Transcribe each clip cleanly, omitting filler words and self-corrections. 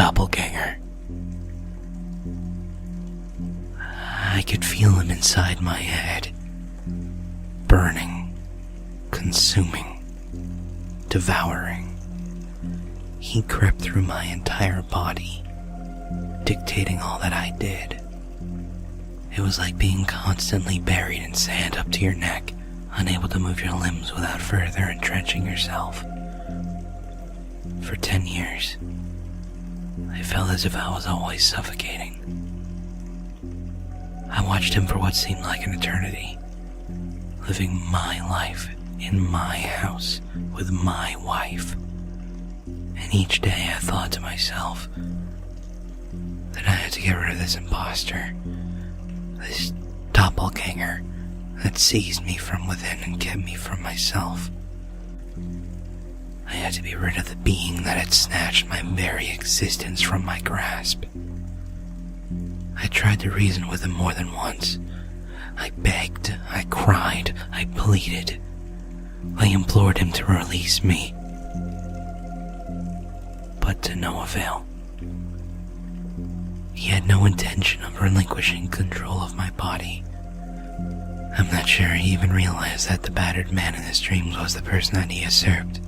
doppelganger. I could feel him inside my head, burning, consuming, devouring. He crept through my entire body, dictating all that I did. It was like being constantly buried in sand up to your neck, unable to move your limbs without further entrenching yourself. For 10 years, I felt as if I was always suffocating. I watched him for what seemed like an eternity, living my life in my house with my wife. And each day I thought to myself that I had to get rid of this imposter, this doppelganger that seized me from within and kept me from myself. I had to be rid of the being that had snatched my very existence from my grasp. I tried to reason with him more than once. I begged, I cried, I pleaded. I implored him to release me. But to no avail. He had no intention of relinquishing control of my body. I'm not sure he even realized that the battered man in his dreams was the person that he usurped.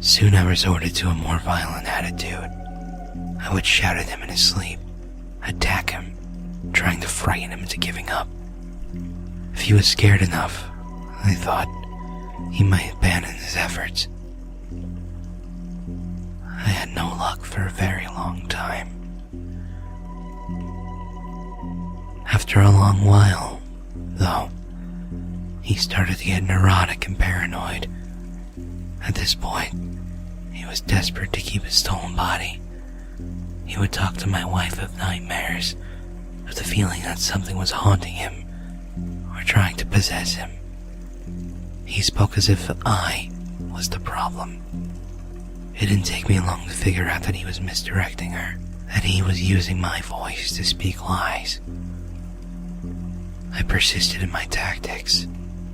Soon I resorted to a more violent attitude. I would shout at him in his sleep, attack him, trying to frighten him into giving up. If he was scared enough, I thought, he might abandon his efforts. I had no luck for a very long time. After a long while, though, he started to get neurotic and paranoid. At this point, he was desperate to keep his stolen body. He would talk to my wife of nightmares, of the feeling that something was haunting him, or trying to possess him. He spoke as if I was the problem. It didn't take me long to figure out that he was misdirecting her, that he was using my voice to speak lies. I persisted in my tactics,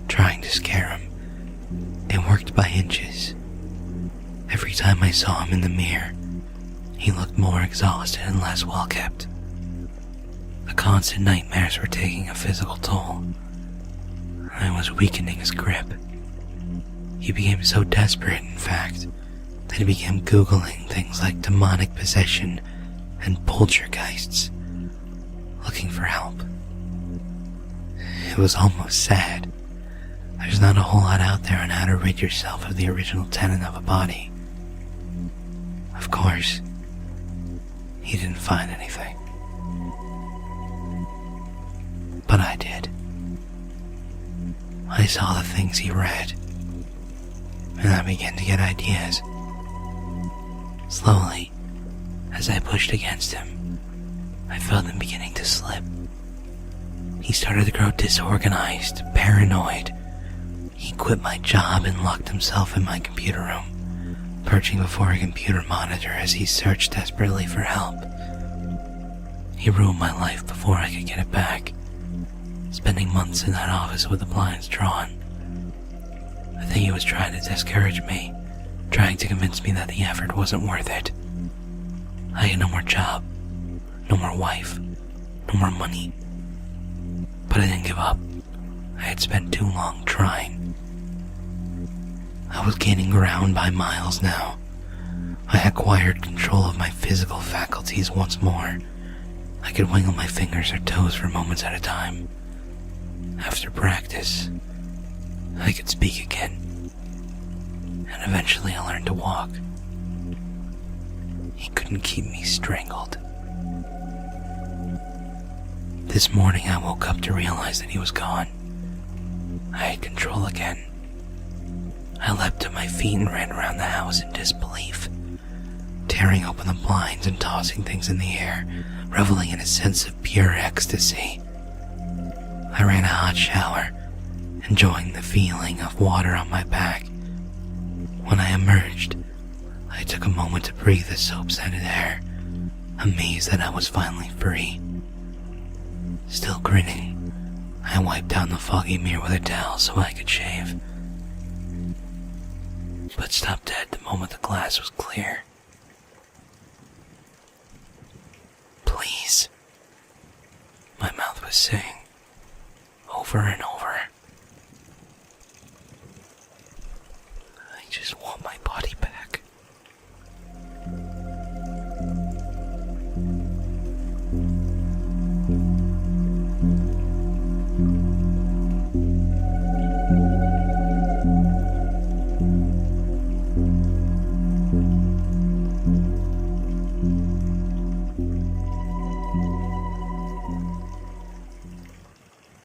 trying to scare him. It worked by inches. Every time I saw him in the mirror, he looked more exhausted and less well-kept. The constant nightmares were taking a physical toll. I was weakening his grip. He became so desperate, in fact, that he began Googling things like demonic possession and poltergeists, looking for help. It was almost sad. There's not a whole lot out there on how to rid yourself of the original tenant of a body. Of course, he didn't find anything. But I did. I saw the things he read, and I began to get ideas. Slowly, as I pushed against him, I felt him beginning to slip. He started to grow disorganized, paranoid. He quit my job and locked himself in my computer room, perching before a computer monitor as he searched desperately for help. He ruined my life before I could get it back, spending months in that office with the blinds drawn. I think he was trying to discourage me, trying to convince me that the effort wasn't worth it. I had no more job, no more wife, no more money. But I didn't give up. I had spent too long trying. I was gaining ground by miles now. I acquired control of my physical faculties once more. I could wiggle my fingers or toes for moments at a time. After practice, I could speak again. And eventually I learned to walk. He couldn't keep me strangled. This morning I woke up to realize that he was gone. I had control again. I leapt to my feet and ran around the house in disbelief, tearing open the blinds and tossing things in the air, reveling in a sense of pure ecstasy. I ran a hot shower, enjoying the feeling of water on my back. When I emerged, I took a moment to breathe the soap-scented air, amazed that I was finally free. Still grinning, I wiped down the foggy mirror with a towel so I could shave, but stopped dead the moment the glass was clear. mouth was saying, over and